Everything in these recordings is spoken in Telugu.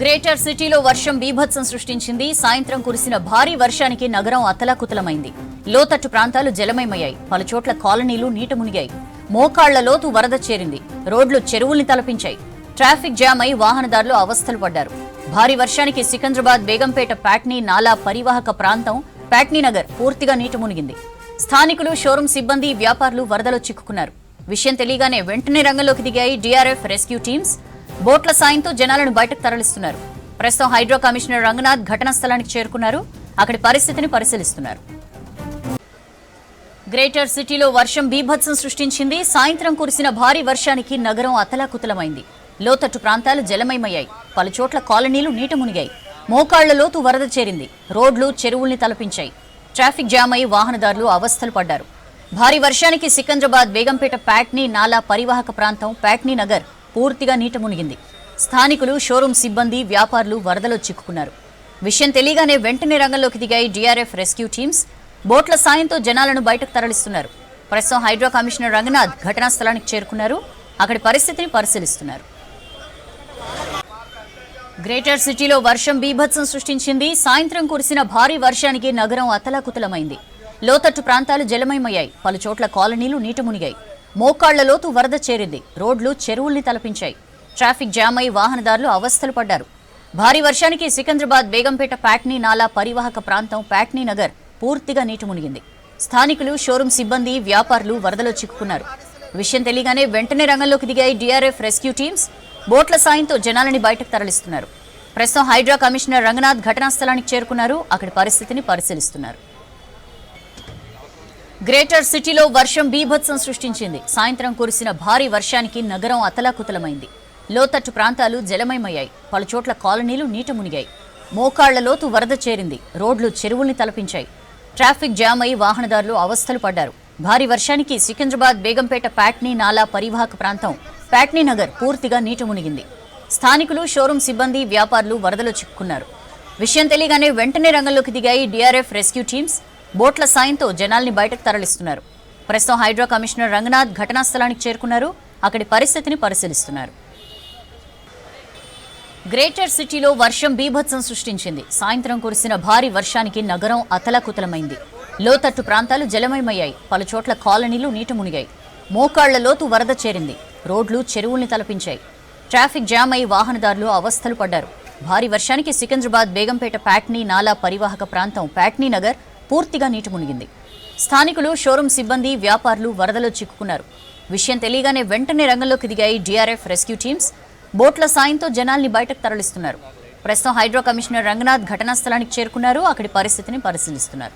గ్రేటర్ సిటీలో వర్షం బీభత్సం సృష్టించింది. సాయంత్రం కురిసిన భారీ వర్షానికి నగరం అతలాకుతలమైంది. లోతట్టు ప్రాంతాలు జలమయమయ్యాయి. పలుచోట్ల కాలనీలు నీట మునిగాయి. మోకాళ్ల లోతు వరద చేరింది. రోడ్లు చెరువుల్ని తలపించాయి. ట్రాఫిక్ జామ్ అయి వాహనదారులు అవస్థలు పడ్డారు. భారీ వర్షానికి సికింద్రాబాద్ బేగంపేట ప్యాట్నీ నాలా పరివాహక ప్రాంతం ప్యాట్నీ నగర్ పూర్తిగా నీట మునిగింది. స్థానికులు, షోరూం సిబ్బంది, వ్యాపారులు వరదలో చిక్కుకున్నారు. విషయం తెలియగానే వెంటనే రంగంలోకి దిగాయి డీఆర్ఎఫ్ రెస్క్యూ టీమ్స్. బోట్ల సాయంతో జనాలను బయటకు తరలిస్తున్నారు. ప్రస్తుతం హైడ్రో కమిషనర్ రంగనాథ్ ఘటనా స్థలానికి చేరుకున్నారు. అక్కడి పరిస్థితిని పరిశీలిస్తున్నారు. గ్రేటర్ సిటీలో వర్షం బీభత్సం సృష్టించింది. సాయంత్రం కురిసిన భారీ వర్షానికి నగరం అతలాకుతలమైంది. లోతట్టు ప్రాంతాలు జలమయమయ్యాయి. పలుచోట్ల కాలనీలు నీట మునిగాయి. మోకాళ్ల లోతు వరద చేరింది. రోడ్లు చెరువుల్ని తలపించాయి. ట్రాఫిక్ జామ్ అయి వాహనదారులు అవస్థలు పడ్డారు. భారీ వర్షానికి సికింద్రాబాద్ బేగంపేట ప్యాట్నీ నాలా పరివాహక ప్రాంతం ప్యాట్నీ నగర్ పూర్తిగా నీట మునిగింది. స్థానికులు, షోరూం సిబ్బంది, వ్యాపారులు వరదలో చిక్కుకున్నారు. విషయం తెలియగానే వెంటనే రంగంలోకి దిగాయి డీఆర్ఎఫ్ రెస్క్యూ టీమ్స్. బోట్ల సాయంతో జనాలను బయటకు తరలిస్తున్నారు. ప్రస్తుతం హైడ్రో కమిషనర్ రంగనాథ్ ఘటనా స్థలానికి చేరుకున్నారు. అక్కడి పరిస్థితిని పరిశీలిస్తున్నారు. గ్రేటర్ సిటీలో వర్షం బీభత్సం సృష్టించింది. సాయంత్రం కురిసిన భారీ వర్షానికి నగరం అతలాకుతలమైంది. లోతట్టు ప్రాంతాలు జలమయమయ్యాయి. పలుచోట్ల కాలనీలు నీట మునిగాయి. మోకాళ్ల లోతు వరద చేరింది. రోడ్లు చెరువుల్ని తలపించాయి. ట్రాఫిక్ జామ్ అయి వాహనదారులు అవస్థలు పడ్డారు. భారీ వర్షానికి సికింద్రాబాద్ బేగంపేట ప్యాట్నీ నాలా పరివాహక ప్రాంతం ప్యాట్నీ నగర్ పూర్తిగా నీట మునిగింది. స్థానికులు, షోరూం సిబ్బంది, వ్యాపారులు వరదలో చిక్కుకున్నారు. విషయం తెలియగానే వెంటనే రంగంలోకి దిగాయి డీఆర్ఎఫ్ రెస్క్యూ టీమ్స్. బోట్ల సాయంతో జనాలని బయటకు తరలిస్తున్నారు. ప్రస్తుతం హైడ్రా కమిషనర్ రంగనాథ్ ఘటనా స్థలానికి చేరుకున్నారు. అక్కడి పరిస్థితిని పరిశీలిస్తున్నారు. గ్రేటర్ సిటీలో వర్షం బీభత్సం సృష్టించింది. సాయంత్రం కురిసిన భారీ వర్షానికి నగరం అతలాకుతలమైంది. లోతట్టు ప్రాంతాలు జలమయమయ్యాయి. పలుచోట్ల కాలనీలు నీట మునిగాయి. మోకాళ్ల లోతు వరద చేరింది. రోడ్లు చెరువుల్ని తలపించాయి. ట్రాఫిక్ జామ్ అయి వాహనదారులు అవస్థలు పడ్డారు. భారీ వర్షానికి సికింద్రాబాద్ బేగంపేట ప్యాట్నీ నాలా పరివాహక ప్రాంతం ప్యాట్నీ నగర్ పూర్తిగా నీట మునిగింది. స్థానికులు, షోరూం సిబ్బంది, వ్యాపారులు వరదలో చిక్కుకున్నారు. విషయం తెలియగానే వెంటనే రంగంలోకి దిగాయి డీఆర్ఎఫ్ రెస్క్యూ టీమ్స్. బోట్ల సాయంతో జనాల్ని బయటకు తరలిస్తున్నారు. ప్రస్తుతం హైడ్రో కమిషనర్ రంగనాథ్ ఘటనా స్థలానికి చేరుకున్నారు. అక్కడి పరిస్థితిని పరిశీలిస్తున్నారు. గ్రేటర్ సిటీలో వర్షం బీభత్సం సృష్టించింది. సాయంత్రం కురిసిన భారీ వర్షానికి నగరం అతలాకుతలమైంది. లోతట్టు ప్రాంతాలు జలమయమయ్యాయి. పలుచోట్ల కాలనీలు నీట మునిగాయి. మోకాళ్ల లోతు వరద చేరింది. రోడ్లు చెరువుల్ని తలపించాయి. ట్రాఫిక్ జామ్ అయి వాహనదారులు అవస్థలు పడ్డారు. భారీ వర్షానికి సికింద్రాబాద్ బేగంపేట ప్యాట్నీ నాలా పరివాహక ప్రాంతం ప్యాట్నీ నగర్ పూర్తిగా నీట మునిగింది. స్థానికులు, షోరూం సిబ్బంది, వ్యాపారులు వరదలో చిక్కుకున్నారు. విషయం తెలియగానే వెంటనే రంగంలోకి దిగాయి డీఆర్ఎఫ్ రెస్క్యూ టీమ్స్. బోట్ల సాయంతో జనాల్ని బయటకు తరలిస్తున్నారు. ప్రస్తుతం హైడ్రో కమిషనర్ రంగనాథ్ ఘటనా స్థలానికి చేరుకున్నారు. అక్కడి పరిస్థితిని పరిశీలిస్తున్నారు.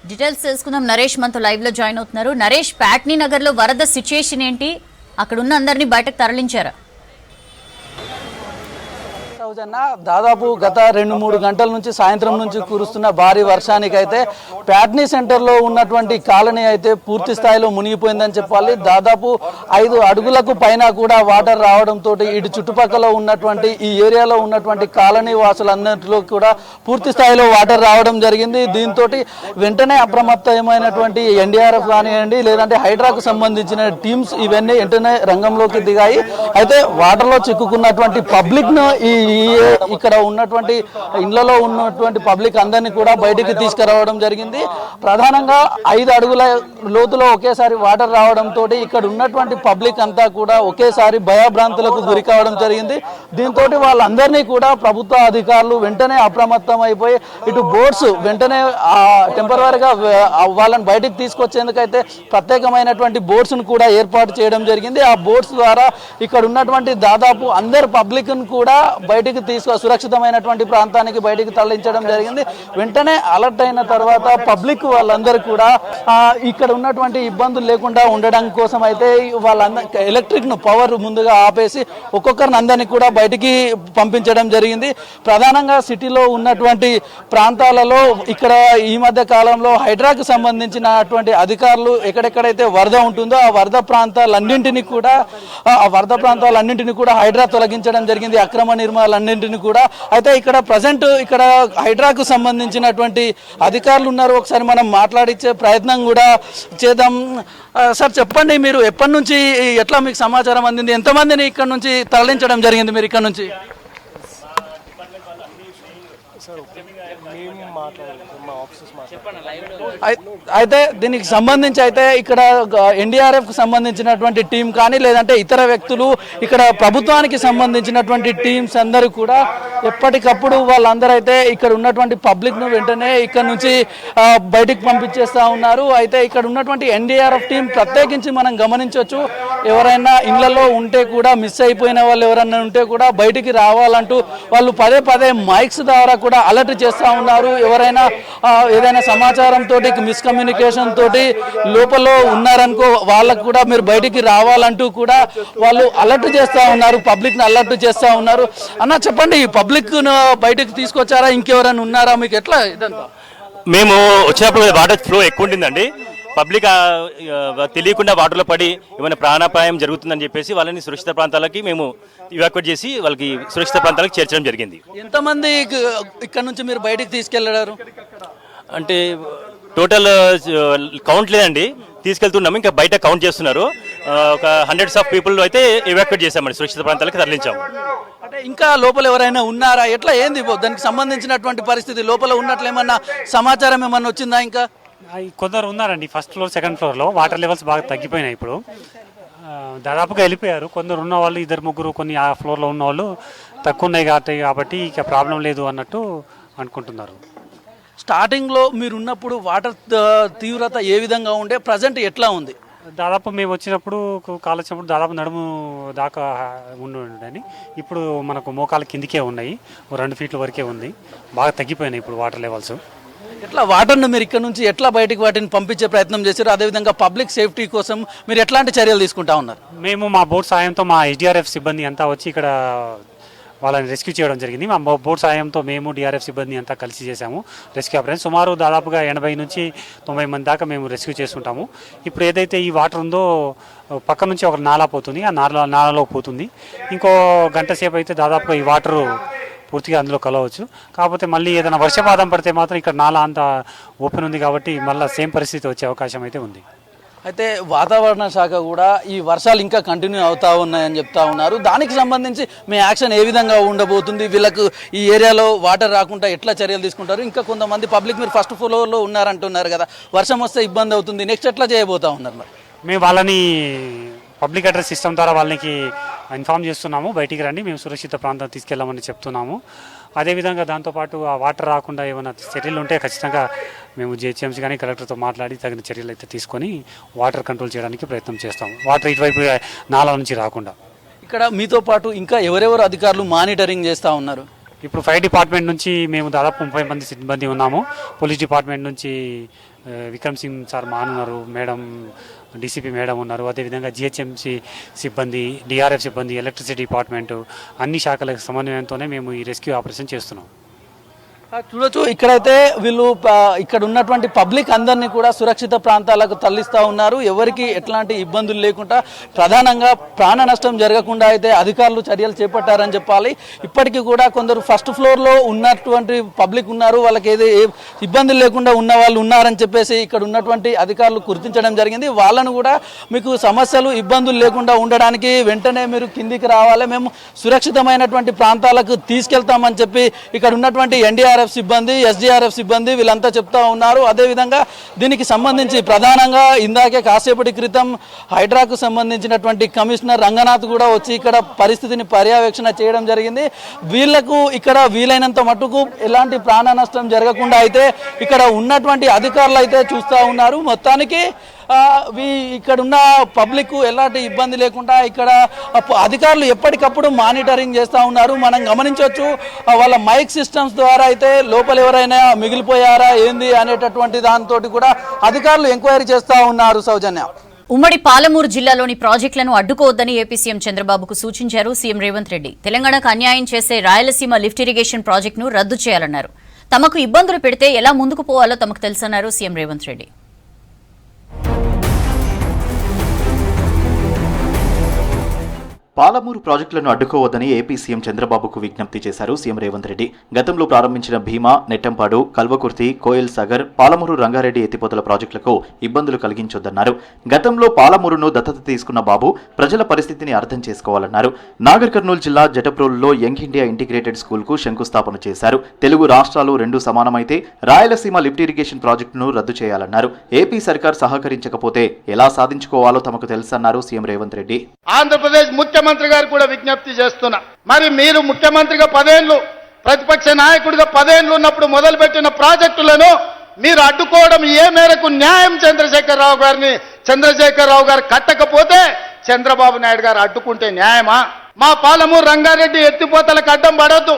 డీటెయిల్స్ తెలుసుకుందాం. నరేష్ మనతో లైవ్ లో జాయిన్ అవుతున్నారు. నరేష్, ప్యాట్నీ నగర్ లో వరద సిచ్యుయేషన్ ఏంటి? అక్కడ ఉన్న అందరినీ బయటకు తరలించారా? దాదాపు గత 2-3 గంటల నుంచి సాయంత్రం నుంచి కురుస్తున్న భారీ వర్షానికి అయితే ప్యాట్నీ సెంటర్లో ఉన్నటువంటి కాలనీ అయితే పూర్తి స్థాయిలో మునిగిపోయిందని చెప్పాలి. దాదాపు 5 అడుగులకు పైన కూడా వాటర్ రావడంతో ఇటు చుట్టుపక్కల ఉన్నటువంటి ఈ ఏరియాలో ఉన్నటువంటి కాలనీ వాసులందరిలో కూడా పూర్తి స్థాయిలో వాటర్ రావడం జరిగింది. దీంతో వెంటనే అప్రమత్తమైనటువంటి ఎన్డీఆర్ఎఫ్ కానివ్వండి, లేదంటే హైడ్రాకు సంబంధించిన టీమ్స్ ఇవన్నీ వెంటనే రంగంలోకి దిగాయి. అయితే వాటర్లో చిక్కుకున్నటువంటి పబ్లిక్ ను ఇక్కడ ఉన్నటువంటి ఇళ్లలో ఉన్నటువంటి పబ్లిక్ అందరినీ కూడా బయటికి తీసుకురావడం జరిగింది. ప్రధానంగా 5 అడుగుల లోతులో ఒకేసారి వాటర్ రావడంతో ఇక్కడ ఉన్నటువంటి పబ్లిక్ అంతా కూడా ఒకేసారి భయభ్రాంతులకు గురి కావడం జరిగింది. దీంతో వాళ్ళందరినీ కూడా ప్రభుత్వ అధికారులు వెంటనే అప్రమత్తం అయిపోయి ఇటు బోట్స్ వెంటనే టెంపరీగా వాళ్ళని బయటికి తీసుకొచ్చేందుకైతే ప్రత్యేకమైనటువంటి బోట్స్ ను కూడా ఏర్పాటు చేయడం జరిగింది. ఆ బోట్స్ ద్వారా ఇక్కడ ఉన్నటువంటి దాదాపు అందరు పబ్లిక్ ను కూడా బయటికి సురక్షితమైనటువంటి ప్రాంతానికి బయటికి తరలించడం జరిగింది. వెంటనే అలర్ట్ అయిన తర్వాత పబ్లిక్ వాళ్ళందరూ కూడా ఇక్కడ ఉన్నటువంటి ఇబ్బందులు లేకుండా ఉండడం కోసం అయితే వాళ్ళందరూ ఎలక్ట్రిక్ ను పవర్ ముందుగా ఆపేసి ఒక్కొక్కరిని అందరినీ కూడా బయటికి పంపించడం జరిగింది. ప్రధానంగా సిటీలో ఉన్నటువంటి ప్రాంతాలలో ఇక్కడ ఈ మధ్య కాలంలో హైడ్రాకు సంబంధించినటువంటి అధికారులు ఎక్కడెక్కడైతే వరద ఉంటుందో ఆ వరద ప్రాంతాలన్నింటినీ కూడా హైడ్రా తొలగించడం జరిగింది. అక్రమ నిర్మాణాలు అన్నింటిని కూడా. అయితే ఇక్కడ ప్రజెంట్ ఇక్కడ హైడ్రాకు సంబంధించినటువంటి అధికారులు ఉన్నారు, ఒకసారి మనం మాట్లాడించే ప్రయత్నం కూడా చేద్దాం. సార్ చెప్పండి, మీరు ఎప్పటి నుంచి ఎట్లా మీకు సమాచారం అందింది, ఎంతమందిని ఇక్కడ నుంచి తరలించడం జరిగింది మీరు ఇక్కడ నుంచి? అయితే దీనికి సంబంధించి అయితే ఇక్కడ ఎన్డీఆర్ఎఫ్కి సంబంధించినటువంటి టీం కానీ లేదంటే ఇతర వ్యక్తులు ఇక్కడ ప్రభుత్వానికి సంబంధించినటువంటి టీమ్స్ అందరూ కూడా ఎప్పటికప్పుడు వాళ్ళందరూ అయితే ఇక్కడ ఉన్నటువంటి పబ్లిక్ను వెంటనే ఇక్కడ నుంచి బయటికి పంపించేస్తూ ఉన్నారు. అయితే ఇక్కడ ఉన్నటువంటి ఎన్డీఆర్ఎఫ్ టీం ప్రత్యేకించి మనం గమనించవచ్చు, ఎవరైనా ఇళ్లలో ఉంటే కూడా మిస్ అయిపోయిన వాళ్ళు ఎవరైనా ఉంటే కూడా బయటికి రావాలంటూ వాళ్ళు పదే పదే మైక్స్ ద్వారా కూడా అలర్ట్ చేస్తూ ఉన్నారు. ఎవరైనా ఏదైనా సమాచారం తోటి మిస్కమ్యూనికేషన్ తోటి లోపల ఉన్నారనుకో వాళ్ళకు కూడా మీరు బయటికి రావాలంటూ కూడా వాళ్ళు అలర్ట్ చేస్తూ ఉన్నారు, పబ్లిక్ని అలర్ట్ చేస్తూ ఉన్నారు. అన్న చెప్పండి, పబ్లిక్ను బయటకు తీసుకొచ్చారా, ఇంకెవరైనా ఉన్నారా, మీకు ఎట్లా ఇదంతా? మేము వచ్చినప్పుడు వాటర్ ఫ్లో ఎక్కువ ఉంటుందండి. పబ్లిక్ తెలియకుండా వాటర్లో పడి ఏమైనా ప్రాణాపాయం జరుగుతుందని చెప్పేసి వాళ్ళని సురక్షిత ప్రాంతాలకి మేము ఇవాక్యుయేట్ చేసి వాళ్ళకి సురక్షిత ప్రాంతాలకు చేర్చడం జరిగింది. ఎంతమంది ఇక్కడ నుంచి మీరు బయటకు తీసుకెళ్లారు? అంటే టోటల్ కౌంట్ లేదండి, తీసుకెళ్తున్నాము, ఇంకా బయట కౌంట్ చేస్తున్నారు. ఒక హండ్రెడ్స్ ఆఫ్ పీపుల్ అయితే ఇవాక్యుయేట్ చేసామండి, సురక్షిత ప్రాంతాలకు తరలించాము. అంటే ఇంకా లోపల ఎవరైనా ఉన్నారా, ఎట్లా ఏంది దానికి సంబంధించినటువంటి పరిస్థితి? లోపల ఉన్నట్లు ఏమన్నా సమాచారం ఏమన్నా వచ్చిందా? ఇంకా కొందరు ఉన్నారండి ఫస్ట్ ఫ్లోర్ సెకండ్ ఫ్లోర్లో, వాటర్ లెవెల్స్ బాగా తగ్గిపోయినాయి. ఇప్పుడు దాదాపుగా వెళ్ళిపోయారు. కొందరు ఉన్న వాళ్ళు ఇద్దరు ముగ్గురు కొన్ని ఆ ఫ్లోర్లో ఉన్న వాళ్ళు తక్కువ ఉన్నాయి కాబట్టి ఇక ప్రాబ్లం లేదు అన్నట్టు అనుకుంటున్నారు. స్టార్టింగ్లో మీరు ఉన్నప్పుడు వాటర్ తీవ్రత ఏ విధంగా ఉండే, ప్రజెంట్ ఎట్లా ఉంది? దాదాపు మేము వచ్చినప్పుడు కాలు వచ్చినప్పుడు దాదాపు నడుము దాకా ఉండని, ఇప్పుడు మనకు మోకాల కిందికే ఉన్నాయి, 2 ఫీట్ల వరకే ఉంది. బాగా తగ్గిపోయినాయి ఇప్పుడు వాటర్ లెవెల్స్. ఎట్లా వాటర్ను మీరు ఇక్కడ నుంచి ఎట్లా బయటికి వాటిని పంపించే ప్రయత్నం చేశారు? అదేవిధంగా పబ్లిక్ సేఫ్టీ కోసం మీరు ఎట్లాంటి చర్యలు తీసుకుంటా ఉన్నారు? మేము మా బోట్ సాయంతో మా ఎస్డిఆర్ఎఫ్ సిబ్బంది అంతా వచ్చి ఇక్కడ వాళ్ళని రెస్క్యూ చేయడం జరిగింది. మా బోట్ సాయంతో మేము డిఆర్ఎఫ్ సిబ్బంది అంతా కలిసి చేశాము రెస్క్యూ ఆపరేషన్. సుమారు దాదాపుగా 80 నుంచి 90 మంది దాకా మేము రెస్క్యూ చేస్తుంటాము. ఇప్పుడు ఏదైతే ఈ వాటర్ ఉందో పక్క నుంచి ఒక నాలా పోతుంది, ఆ నాలలో పోతుంది. ఇంకో గంట సేపు అయితే దాదాపుగా ఈ వాటరు పూర్తిగా అందులో కలవచ్చు. కాకపోతే మళ్ళీ ఏదైనా వర్షపాతం పడితే మాత్రం ఇక్కడ నాలా అంతా ఓపెన్ ఉంది కాబట్టి మళ్ళీ సేమ్ పరిస్థితి వచ్చే అవకాశం అయితే ఉంది. అయితే వాతావరణ శాఖ కూడా ఈ వర్షాలు ఇంకా కంటిన్యూ అవుతా ఉన్నాయని చెప్తా ఉన్నారు. దానికి సంబంధించి మీ యాక్షన్ ఏ విధంగా ఉండబోతుంది? వీళ్ళకు ఈ ఏరియాలో వాటర్ రాకుండా ఎట్లా చర్యలు తీసుకుంటారు? ఇంకా కొంతమంది పబ్లిక్ మీరు ఫస్ట్ ఫ్లోర్లో ఉన్నారంటున్నారు కదా, వర్షం వస్తే ఇబ్బంది అవుతుంది, నెక్స్ట్ ఎట్లా చేయబోతా ఉన్నారు? మరి మేము వాళ్ళని పబ్లిక్ అడ్రస్ సిస్టమ్ ద్వారా వాళ్ళకి ఇన్ఫామ్ చేస్తున్నాము, బయటికి రండి, మేము సురక్షిత ప్రాంతం తీసుకెళ్ళామని చెప్తున్నాము. అదేవిధంగా దాంతోపాటు ఆ వాటర్ రాకుండా ఏమైనా చర్యలు ఉంటే ఖచ్చితంగా మేము జిహెచ్ఎంసీ కానీ కలెక్టర్తో మాట్లాడి తగిన చర్యలు అయితే తీసుకొని వాటర్ కంట్రోల్ చేయడానికి ప్రయత్నం చేస్తాము, వాటర్ ఇటువైపు నాలా నుంచి రాకుండా. ఇక్కడ మీతో పాటు ఇంకా ఎవరెవరు అధికారులు మానిటరింగ్ చేస్తూ ఉన్నారు? ఇప్పుడు ఫైర్ డిపార్ట్మెంట్ నుంచి మేము దాదాపు 30 మంది సిబ్బంది ఉన్నాము. పోలీస్ డిపార్ట్మెంట్ నుంచి విక్రమ్ సింగ్ సార్ ఉన్నారు, మేడం డీసీపీ మేడం ఉన్నారు. అదేవిధంగా జిహెచ్ఎంసీ సిబ్బంది, డిఆర్ఎఫ్ సిబ్బంది, ఎలక్ట్రిసిటీ డిపార్ట్మెంటు, అన్ని శాఖల సమన్వయంతోనే మేము ఈ రెస్క్యూ ఆపరేషన్ చేస్తున్నాం. చూడొచ్చు, ఇక్కడైతే వీళ్ళు ఇక్కడ ఉన్నటువంటి పబ్లిక్ అందరినీ కూడా సురక్షిత ప్రాంతాలకు తరలిస్తూ ఉన్నారు. ఎవరికి ఎట్లాంటి ఇబ్బందులు లేకుండా, ప్రధానంగా ప్రాణ నష్టం జరగకుండా అయితే అధికారులు చర్యలు చేపట్టారని చెప్పాలి. ఇప్పటికీ కూడా కొందరు ఫస్ట్ ఫ్లోర్లో ఉన్నటువంటి పబ్లిక్ ఉన్నారు, వాళ్ళకి ఏ ఇబ్బందులు లేకుండా ఉన్న వాళ్ళు ఉన్నారని చెప్పేసి ఇక్కడ ఉన్నటువంటి అధికారులు గుర్తించడం జరిగింది. వాళ్ళను కూడా మీకు సమస్యలు ఇబ్బందులు లేకుండా ఉండడానికి వెంటనే మీరు కిందికి రావాలి, మేము సురక్షితమైనటువంటి ప్రాంతాలకు తీసుకెళ్తామని చెప్పి ఇక్కడ ఉన్నటువంటి ఎన్డీఆర్ఎఫ్ సిబ్బంది, ఎస్డీఆర్ఎఫ్ సిబ్బంది వీళ్ళంతా చెప్తా ఉన్నారు. అదేవిధంగా దీనికి సంబంధించి ప్రధానంగా ఇందాకే కాసేపటి క్రితం హైడ్రాకు సంబంధించినటువంటి కమిషనర్ రంగనాథ్ కూడా వచ్చి ఇక్కడ పరిస్థితిని పర్యవేక్షణ చేయడం జరిగింది. వీళ్లకు ఇక్కడ వీలైనంత మట్టుకు ఎలాంటి ప్రాణ నష్టం జరగకుండా అయితే ఇక్కడ ఉన్నటువంటి అధికారులు అయితే చూస్తూ ఉన్నారు. మొత్తానికి ఇక్కడ ఉన్న పబ్లిక్ ఎలాంటి ఇబ్బంది లేకుండా ఇక్కడ అధికారులు ఎప్పటికప్పుడు మానిటరింగ్ చేస్తూ ఉన్నారు. మనం గమనించవచ్చు, వాళ్ళ మైక్ సిస్టమ్స్ ద్వారా అయితే లోపల ఎవరైనా మిగిలిపోయారా ఏంది అనేటటువంటి దాంతో కూడా అధికారులు ఎంక్వైరీ చేస్తూ ఉన్నారు. సౌజన్య, ఉమ్మడి పాలమూరు జిల్లాలోని ప్రాజెక్టులను అడ్డుకోవద్దని ఏపీ సీఎం చంద్రబాబుకు సూచించారు సీఎం రేవంత్ రెడ్డి. తెలంగాణకు అన్యాయం చేసే రాయలసీమ లిఫ్ట్ ఇరిగేషన్ ప్రాజెక్టును రద్దు చేయాలన్నారు. తమకు ఇబ్బందులు పెడితే ఎలా ముందుకు పోవాలో తమకు తెలుసన్నారు సీఎం రేవంత్ రెడ్డి. పాలమూరు ప్రాజెక్టులను అడ్డుకోవద్దని ఏపీ సీఎం చంద్రబాబుకు విజ్ఞప్తి చేశారు సీఎం రేవంత్ రెడ్డి. గతంలో ప్రారంభించిన భీమా, నెట్టంపాడు, కల్వకుర్తి, కోయల్ సాగర్, పాలమూరు రంగారెడ్డి ఎత్తిపోతల ప్రాజెక్టులకు ఇబ్బందులు కలిగించొద్దన్నారు. గతంలో పాలమూరును దత్తత తీసుకున్న బాబు ప్రజల పరిస్థితిని అర్థం చేసుకోవాలన్నారు. నాగర్ కర్నూలు జిల్లా జటప్రోలులో యంగ్ ఇండియా ఇంటిగ్రేటెడ్ స్కూల్కు శంకుస్థాపన చేశారు. తెలుగు రాష్ట్రాలు రెండు సమానమైతే రాయలసీమ లిఫ్ట్ ఇరిగేషన్ ప్రాజెక్టును రద్దు చేయాలన్నారు. ఏపీ సర్కార్ సహకరించకపోతే ఎలా సాధించుకోవాలో తమకు తెలుసన్నారు సీఎం రేవంత్ రెడ్డి. ఆంధ్రప్రదేశ్ ముఖ్యమంత్రి గారు కూడా విజ్ఞప్తి చేస్తున్నా, మరి మీరు ముఖ్యమంత్రిగా 10 ఏళ్లు, ప్రతిపక్ష నాయకుడిగా 10 ఏళ్లు ఉన్నప్పుడు మొదలుపెట్టిన ప్రాజెక్టులను మీరు అడ్డుకోవడం ఏ మేరకు న్యాయం? చంద్రశేఖరరావు గారు కట్టకపోతే చంద్రబాబు నాయుడు గారు అడ్డుకుంటే న్యాయమా? మా పాలమూరు రంగారెడ్డి ఎత్తిపోతలకు అడ్డం పడొద్దు,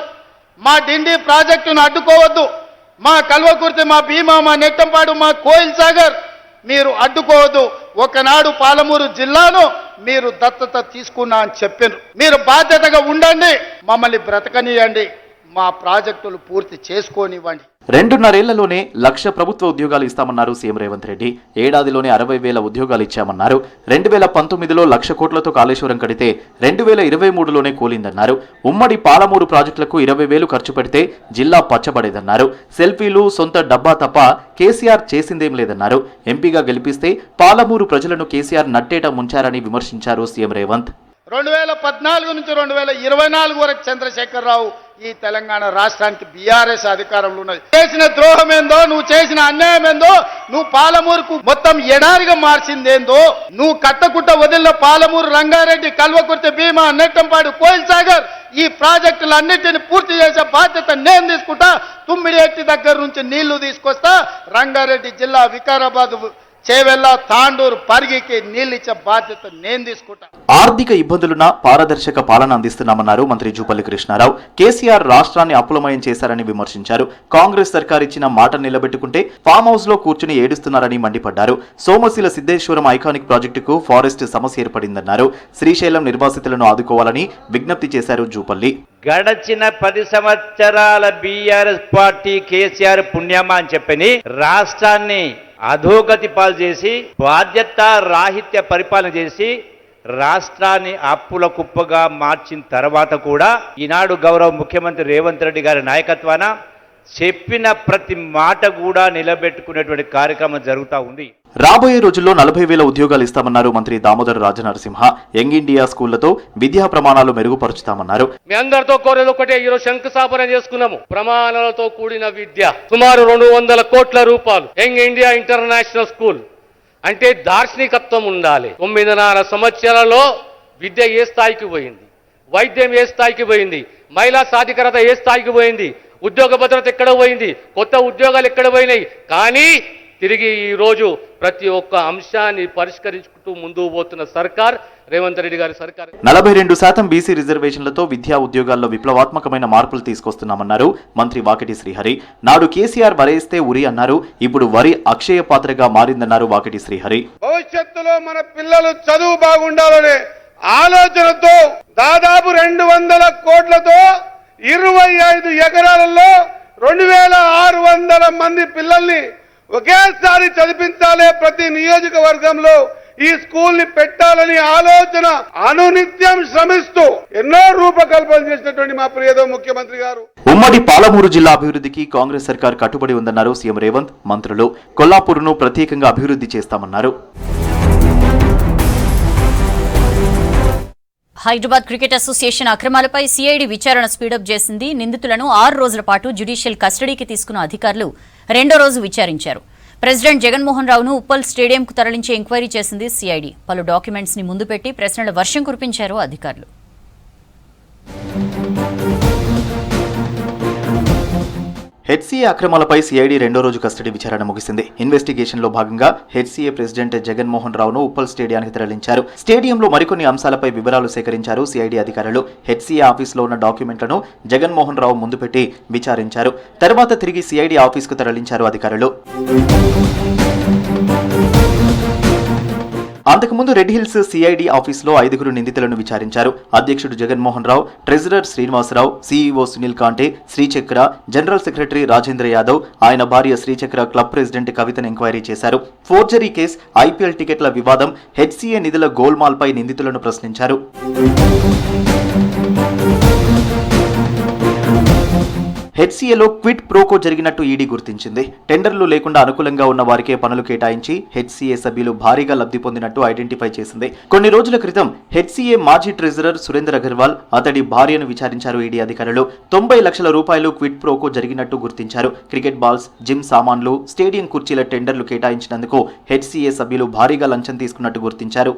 మా డిండి ప్రాజెక్టును అడ్డుకోవద్దు, మా కల్వకుర్తి, మా భీమా, మా నెట్టంపాడు, మా కోయిల్ సాగర్ మీరు అడ్డుకోవద్దు. ఒకనాడు పాలమూరు జిల్లాను మీరు దత్తత తీసుకున్నా అని చెప్పారు. మీరు బాధ్యతగా ఉండండి, మమ్మల్ని బ్రతకనియండి, మా ప్రాజెక్టులు పూర్తి చేసుకోనివ్వండి. 2.5 ఏళ్లలోనే 1,00,000 ప్రభుత్వ ఉద్యోగాలు ఇస్తామన్నారు సీఎం రేవంత్ రెడ్డి. ఏడాదిలోనే 60,000 ఉద్యోగాలు ఇచ్చామన్నారు. 2019లో 1,00,000 కోట్లతో కాళేశ్వరం కడితే 2023లోనే కూలిందన్నారు. ఉమ్మడి పాలమూరు ప్రాజెక్టులకు 20,000 ఖర్చు పెడితే జిల్లా పచ్చబడేదన్నారు. సెల్ఫీలు, సొంత డబ్బా తప్ప కేసీఆర్ చేసిందేం లేదన్నారు. ఎంపీగా గెలిపిస్తే పాలమూరు ప్రజలను కేసీఆర్ నట్టేట ముంచారని విమర్శించారు సీఎం రేవంత్. 2014 నుంచి 2024 వరకు చంద్రశేఖరరావు ఈ తెలంగాణ రాష్ట్రానికి బీఆర్ఎస్ అధికారంలో ఉన్నది. చేసిన ద్రోహం ఏందో, నువ్వు చేసిన అన్యాయం ఏందో, నువ్వు పాలమూరుకు మొత్తం ఎడారిగా మార్చిందేందో, నువ్వు కట్టకుట్ట వదిలిన పాలమూరు రంగారెడ్డి, కల్వకుర్తి, భీమా, నెట్టంపాడు, కోయిల్ సాగర్ ఈ ప్రాజెక్టులన్నింటినీ పూర్తి చేసే బాధ్యత నేను తీసుకుంటా. తుమ్మిడి ఎత్తి దగ్గర నుంచి నీళ్లు తీసుకొస్తా. రంగారెడ్డి జిల్లా వికారాబాద్, చేవెళ్ళ, తాండూరు, పరిగికి నీళ్ళు ఇచ్చే బాధ్యత నేను తీసుకుంటా. ఆర్థిక ఇబ్బందులున్న పారదర్శక పాలన అందిస్తున్నామన్నారు మంత్రి జూపల్లి కృష్ణారావు. కేసీఆర్ రాష్ట్రాన్ని అప్పులమయం చేశారని విమర్శించారు. కాంగ్రెస్ సర్కార్ ఇచ్చిన మాట నిలబెట్టుకుంటే ఫామ్ హౌస్ లో కూర్చుని ఏడుస్తున్నారని మండిపడ్డారు. సోమశిల సిద్ధేశ్వరం ఐకానిక్ ప్రాజెక్టుకు ఫారెస్ట్ సమస్య ఏర్పడిందన్నారు. శ్రీశైలం నిర్వాసితులను ఆదుకోవాలని విజ్ఞప్తి చేశారు జూపల్లి. గడచిన 10 సంవత్సరాల బీఆర్ఎస్ పార్టీ కేసీఆర్ పుణ్యమా అని చెప్పని రాష్ట్రాన్ని అధోగతి పాలు చేసి, బాధ్యత రాహిత్య పరిపాలన చేసి రాష్ట్రాన్ని అప్పుల కుప్పగా మార్చిన తర్వాత కూడా ఈనాడు గౌరవ ముఖ్యమంత్రి రేవంత్ రెడ్డి గారి నాయకత్వాన చెప్పిన ప్రతి మాట కూడా నిలబెట్టుకునేటువంటి కార్యక్రమం జరుగుతూ ఉంది. రాబోయే రోజుల్లో 40,000 ఉద్యోగాలు ఇస్తామన్నారు మంత్రి దామోదర రాజనరసింహ. యంగ్ ఇండియా స్కూళ్లతో విద్యా ప్రమాణాలు మెరుగుపరుచుతామన్నారు. మీ అందరితో కోరేది ఒకటే, ఈరోజు శంకుస్థాపన చేసుకున్నాము. ప్రమాణాలతో కూడిన విద్య సుమారు 200 కోట్ల రూపాయలు. యంగ్ ఇండియా ఇంటర్నేషనల్ స్కూల్ అంటే దార్శనికత్వం ఉండాలి. 9.5 సంవత్సరాలలో విద్య ఏ స్థాయికి పోయింది, వైద్యం ఏ స్థాయికి పోయింది, మహిళా సాధికారత ఏ స్థాయికి పోయింది, ఉద్యోగ భద్రత ఎక్కడ పోయింది, కొత్త ఉద్యోగాలు ఎక్కడ పోయినాయి. కానీ తిరిగి ఈరోజు ప్రతి ఒక్క అంశాన్ని పరిష్కరించుకుంటూ ముందుకు పోతున్న సర్కార్ రేవంత్ రెడ్డి గారి సర్కార్. 42% బీసీ రిజర్వేషన్లతో విద్యా ఉద్యోగాల్లో విప్లవాత్మకమైన మార్పులు తీసుకొస్తున్నామన్నారు మంత్రి వాకిటి శ్రీహరి. నాడు కేసీఆర్ వరేస్తే ఉరి అన్నారు. ఇప్పుడు వరి అక్షయ పాత్రగా మారిందన్నారు వాకిటి శ్రీహరి. భవిష్యత్తులో మన పిల్లలు చదువు బాగుండాలనే ఆలోచనతో దాదాపు 200 కోట్లతో 25 ఎకరాలలో 2,600 మంది పిల్లల్ని ఒకేసారి చదివించాలి. ప్రతి నియోజకవర్గంలో ఈ స్కూల్ ని పెట్టాలని ఆలోచన అనునిత్యం శ్రమిస్తూ ఎన్నో రూపకల్పన చేసినటువంటి మా ప్రియదో ముఖ్యమంత్రి గారు. ఉమ్మడి పాలమూరు జిల్లా అభివృద్ధికి కాంగ్రెస్ సర్కార్ కట్టుబడి ఉందన్నారు సీఎం రేవంత్. మంత్రులు కొల్లాపూర్ను ప్రత్యేకంగా అభివృద్ధి చేస్తామన్నారు. హైదరాబాద్ క్రికెట్ అసోసియేషన్ అక్రమాలపై సిఐడి విచారణ స్పీడప్ చేసింది. నిందితులను 6 రోజుల పాటు జ్యుడిషియల్ కస్టడీకి తీసుకున్న అధికారులు 2వ రోజు విచారించారు. ప్రెసిడెంట్ జగన్మోహన్ రావును ఉప్పల్ స్టేడియంకు తరలించి ఎంక్వైరీ చేసింది సిఐడి. పలు డాక్యుమెంట్స్ ని ముందు పెట్టి ప్రశ్నల వర్షం కురిపించారు అధికారులు. హెచ్సీఏ అక్రమాలపై సిఐడి 2వ రోజు కస్టడీ విచారణ ముగిసింది. ఇన్వెస్టిగేషన్ లో భాగంగా హెచ్సీఏ ప్రెసిడెంట్ జగన్మోహన్ రావును ఉప్పల్ స్టేడియానికి తరలించారు. స్టేడియంలో మరికొన్ని అంశాలపై వివరాలు సేకరించారు సిఐడి అధికారులు. హెచ్సీఏ ఆఫీసులో ఉన్న డాక్యుమెంట్లను జగన్మోహన్ రావు ముందు పెట్టి విచారించారు. తర్వాత తిరిగి సిఐడి ఆఫీసుకు తరలించారు అధికారులు. అంతకుముందు రెడ్ హిల్స్ సిఐడి ఆఫీసులో 5 నిందితులను విచారించారు. అధ్యక్షుడు జగన్మోహన్ రావు, ట్రెజరర్ శ్రీనివాసరావు, సీఈఓ సునీల్ కాంటే, శ్రీచక్ర, జనరల్ సెక్రటరీ రాజేంద్ర యాదవ్, ఆయన భార్య శ్రీచక్ర క్లబ్ ప్రెసిడెంట్ కవితను ఎంక్వైరీ చేశారు. ఫోర్జరీ కేసు, ఐపీఎల్ టికెట్ల వివాదం, హెచ్సీఏ నిధుల గోల్మాల్పై నిందితులను ప్రశ్నించారు. హెచ్సీఏలో క్విట్ ప్రోకో జరిగినట్టు ఈడీ గుర్తించింది. టెండర్లు లేకుండా అనుకూలంగా ఉన్న వారికే పనులు కేటాయించి హెచ్సీఏ సభ్యులు భారీగా లబ్ధి పొందినట్టు ఐడెంటిఫై చేసింది. కొన్ని రోజుల క్రితం హెచ్సీఏ మాజీ ట్రెజరర్ సురేందర్ అగర్వాల్, అతడి భార్యను విచారించారు ఈడీ అధికారులు. 90 లక్షల రూపాయలు క్విట్ ప్రోకో జరిగినట్టు గుర్తించారు. క్రికెట్ బాల్స్, జిమ్ సామాన్లు, స్టేడియం కుర్చీల టెండర్లు కేటాయించినందుకు హెచ్సీఏ సభ్యులు భారీగా లంచం తీసుకున్నట్టు గుర్తించారు.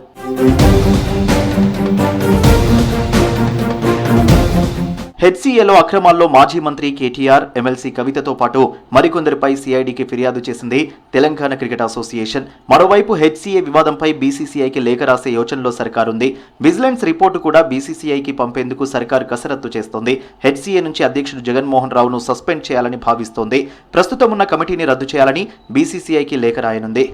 హెచ్సీఏలో అక్రమాల్లో మాజీ మంత్రి కేటీఆర్, ఎమ్మెల్సీ కవితతో పాటు మరికొందరిపై సిఐడికి ఫిర్యాదు చేసింది తెలంగాణ క్రికెట్ అసోసియేషన్. మరోవైపు హెచ్సీఏ వివాదంపై బీసీసీఐకి లేఖ రాసే యోచనలో సర్కారుంది. విజిలెన్స్ రిపోర్టు కూడా బీసీసీఐకి పంపేందుకు సర్కారు కసరత్తు చేస్తోంది. హెచ్సీఏ నుంచి అధ్యక్షుడు జగన్మోహన్ రావును సస్పెండ్ చేయాలని భావిస్తోంది. ప్రస్తుతం ఉన్న కమిటీని రద్దు చేయాలని బీసీసీఐకి లేఖ రాయనుంది.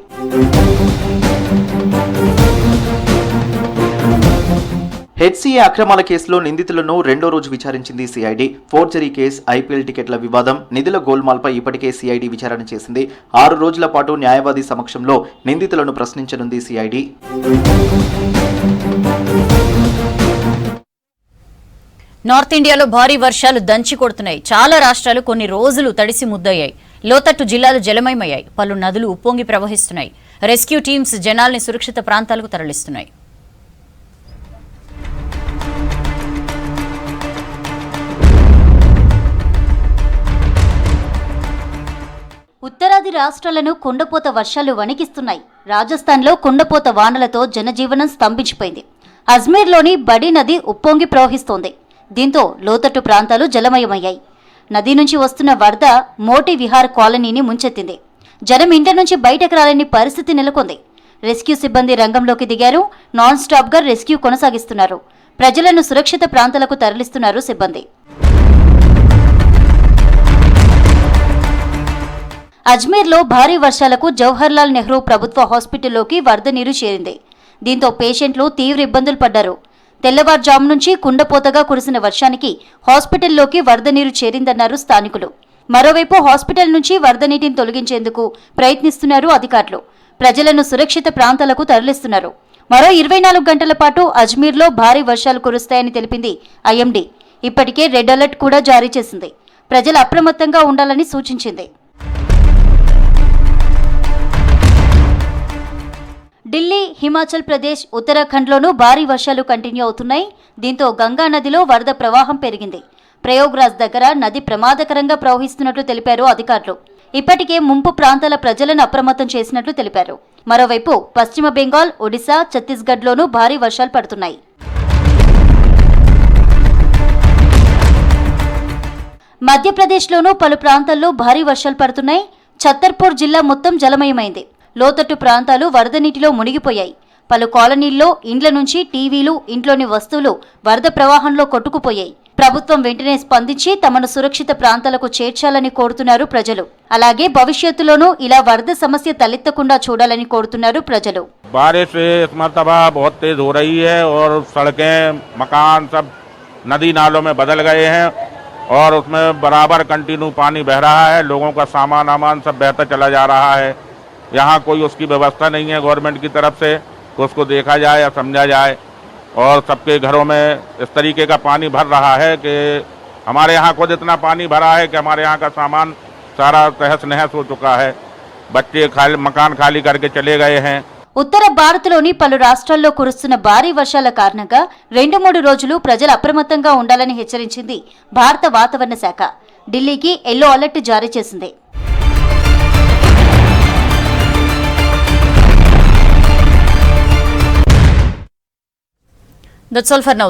హెచ్సీఏ అక్రమాల కేసులో నిందితులను 2వ రోజు విచారించింది సిఐడి. ఫోర్జరీ కేసు, ఐపీఎల్ టికెట్ల వివాదం, నిధుల గోల్మాల్పై ఇప్పటికే సిఐడి విచారణ చేసింది. 6 రోజుల పాటు న్యాయవాది సమక్షంలో నిందితులను ప్రశ్నించనుంది సిఐడి. నార్త్ ఇండియాలో భారీ వర్షాలు దంచి కొడుతున్నాయి. చాలా రాష్ట్రాలు కొన్ని రోజులు తడిసి ముద్దయ్యాయి. లోతట్టు జిల్లాలు జలమయమయ్యాయి. పలు నదులు ఉప్పొంగి ప్రవహిస్తున్నాయి. రెస్క్యూ టీమ్స్ జనాల్ని సురక్షిత ప్రాంతాలకు తరలిస్తున్నాయి. ఉత్తరాది రాష్ట్రాలను కుండపోత వర్షాలు వణికిస్తున్నాయి. రాజస్థాన్లో కుండపోత వానలతో జనజీవనం స్తంభించిపోయింది. అజ్మీర్లోని బడి నది ఉప్పొంగి ప్రవహిస్తోంది. దీంతో లోతట్టు ప్రాంతాలు జలమయమయ్యాయి. నది నుంచి వస్తున్న వరద మోటీ విహార్ కాలనీని ముంచెత్తింది. జనం ఇంటి నుంచి బయటకు రాలేని పరిస్థితి నెలకొంది. రెస్క్యూ సిబ్బంది రంగంలోకి దిగారు. నాన్ స్టాప్గా రెస్క్యూ కొనసాగిస్తున్నారు. ప్రజలను సురక్షిత ప్రాంతాలకు తరలిస్తున్నారు సిబ్బంది. అజ్మీర్లో భారీ వర్షాలకు జవహర్లాల్ నెహ్రూ ప్రభుత్వ హాస్పిటల్లోకి వరద నీరు చేరింది. దీంతో పేషెంట్లు తీవ్ర ఇబ్బందులు పడ్డారు. తెల్లవారుజాము నుంచి కుండపోతగా కురిసిన వర్షానికి హాస్పిటల్లోకి వరద నీరు చేరిందన్నారు స్థానికులు. మరోవైపు హాస్పిటల్ నుంచి వరద నీటిని తొలగించేందుకు ప్రయత్నిస్తున్నారు అధికారులు. ప్రజలను సురక్షిత ప్రాంతాలకు తరలిస్తున్నారు. మరో 24 గంటల పాటు అజ్మీర్లో భారీ వర్షాలు కురుస్తాయని తెలిపింది ఐఎండీ. ఇప్పటికే రెడ్ అలర్ట్ కూడా జారీ చేసింది. ప్రజలు అప్రమత్తంగా ఉండాలని సూచించింది. ఢిల్లీ, హిమాచల్ ప్రదేశ్, ఉత్తరాఖండ్లోనూ భారీ వర్షాలు కంటిన్యూ అవుతున్నాయి. దీంతో గంగా నదిలో వరద ప్రవాహం పెరిగింది. ప్రయోగ్రాజ్ దగ్గర నది ప్రమాదకరంగా ప్రవహిస్తున్నట్లు తెలిపారు అధికారులు. ఇప్పటికే ముంపు ప్రాంతాల ప్రజలను అప్రమత్తం చేసినట్లు తెలిపారు. మరోవైపు పశ్చిమ బెంగాల్, ఒడిశా, ఛత్తీస్గఢ్లోనూ భారీ వర్షాలు పడుతున్నాయి. మధ్యప్రదేశ్లోనూ పలు ప్రాంతాల్లో భారీ వర్షాలు పడుతున్నాయి. ఛత్తర్పూర్ జిల్లా మొత్తం జలమయమైంది. లోతట్టు ప్రాంతాలు వరద నీటిలో మునిగిపోయాయి. పలు కాలనీల్లో ఇండ్ల నుంచి టీవీలు, ఇంట్లోని వస్తువులు వరద ప్రవాహంలో కొట్టుకుపోయాయి. ప్రభుత్వం వెంటనే స్పందించి తమను సురక్షిత ప్రాంతాలకు చేర్చాలని కోరుతున్నారు ప్రజలు. అలాగే భవిష్యత్తులోనూ ఇలా వరద సమస్య తలెత్తకుండా చూడాలని కోరుతున్నారు ప్రజలు. बारिश इस मरतबा बहुत तेज हो रही है और सड़कें, मकान सब नदी नालों में बदल गए हैं और उसमें बराबर कंटिन्यू पानी बह रहा है. लोगों का सामान सब बहता चला जा रहा है. यहाँ कोई उसकी व्यवस्था नहीं है गवर्नमेंट की तरफ से कि उसको देखा जाए या समझा जाए. और सबके घरों में इस तरीके का पानी भर रहा है कि हमारे यहाँ खुद इतना पानी भरा है कि हमारे यहाँ का सामान सारा तहस नहस हो चुका है. बच्चे मकान खाली करके चले गए हैं. ఉత్తర భారత్లోని పలు రాష్ట్రాల్లో కురుస్తున్న భారీ వర్షాల కారణంగా 2-3 రోజులు ప్రజలు అప్రమత్తంగా ఉండాలని హెచ్చరించింది భారత వాతావరణ శాఖ. ఢిల్లీకి ఎల్లో అలర్ట్ జారీ చేసింది. That's all for now.